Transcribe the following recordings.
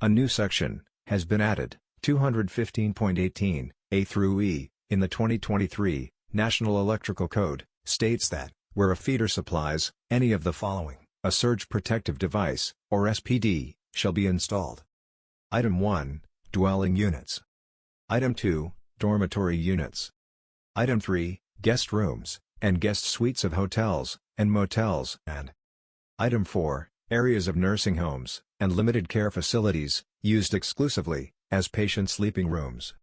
A new section has been added, 215.18, A through E, in the 2023 National Electrical Code, states that, where a feeder supplies any of the following, a surge protective device, or SPD, shall be installed. Item 1, dwelling units. Item 2, dormitory units. Item 3, guest rooms, and guest suites of hotels and motels, and Item 4, areas of nursing homes and limited care facilities, used exclusively as patient sleeping rooms.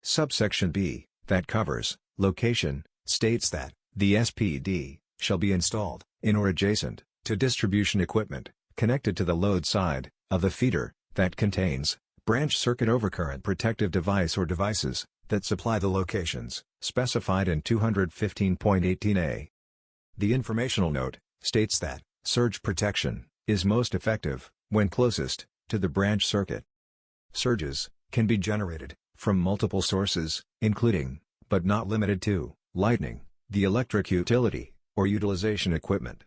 Subsection B, that covers location, states that the SPD shall be installed in or adjacent to distribution equipment connected to the load side of the feeder that contains branch circuit overcurrent protective device or devices that supply the locations specified in 215.18a. The informational note states that surge protection is most effective when closest to the branch circuit. Surges can be generated from multiple sources, including, but not limited to, lighting, the electric utility, or utilization equipment.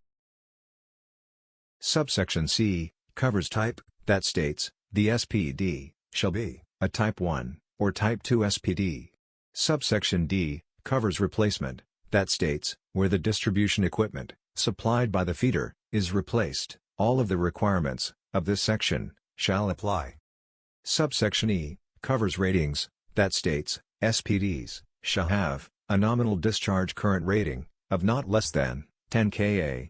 Subsection C covers type, that states, the SPD shall be a Type 1 or Type 2 SPD. Subsection D covers replacement, that states, where the distribution equipment supplied by the feeder is replaced, all of the requirements of this section shall apply. Subsection E covers ratings, that states, SPDs shall have a nominal discharge current rating of not less than 10 kA.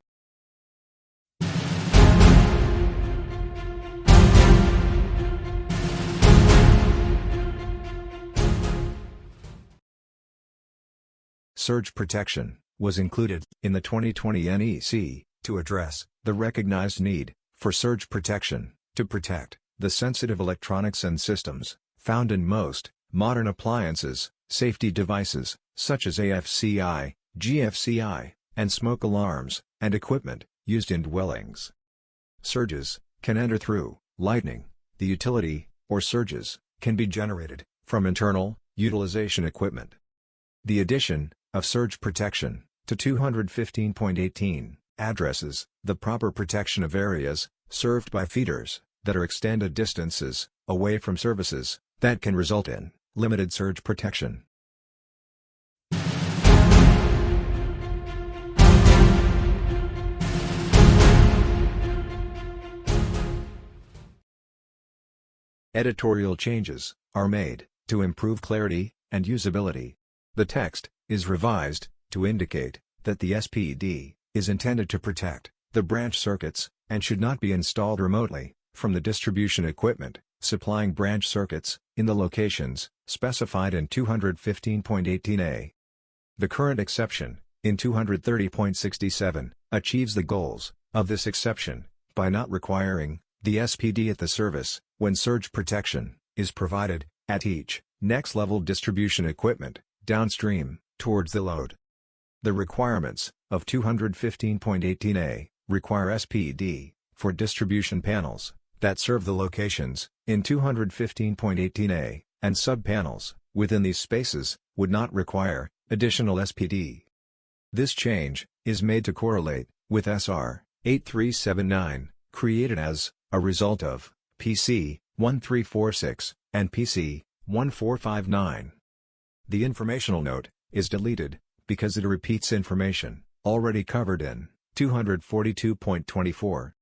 Surge protection was included in the 2020 NEC to address the recognized need for surge protection to protect the sensitive electronics and systems found in most modern appliances, safety devices such as AFCI, GFCI, and smoke alarms and equipment used in dwellings. Surges can enter through lighting, the utility, or surges can be generated from internal utilization equipment. The addition of surge protection to 215.18 addresses the proper protection of areas served by feeders that are extended distances away from services that can result in limited surge protection. Editorial changes are made to improve clarity and usability. The text is revised to indicate that the SPD is intended to protect the branch circuits and should not be installed remotely from the distribution equipment supplying branch circuits in the locations specified in 215.18a. The current exception in 230.67 achieves the goals of this exception by not requiring the SPD at the service when surge protection is provided at each next level distribution equipment downstream towards the load. The requirements of 215.18a require SPD for distribution panels that serve the locations in 215.18a, and sub-panels within these spaces would not require additional SPD. This change is made to correlate with SR 8379, created as a result of PC 1346 and PC 1459. The informational note is deleted because it repeats information already covered in 242.24.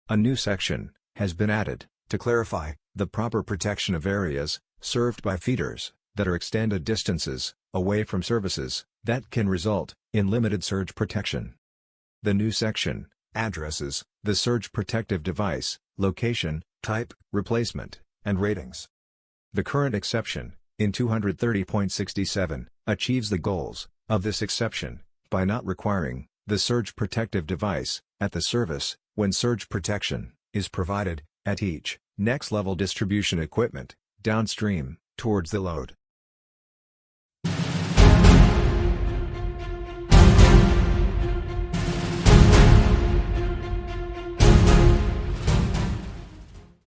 A new section has been added to clarify the proper protection of areas served by feeders that are extended distances away from services that can result in limited surge protection. The new section addresses the surge protective device, location, type, replacement, and ratings. The current exception in 230.67 achieves the goals of this exception by not requiring the surge protective device at the service when surge protection is provided at each next level distribution equipment downstream towards the load.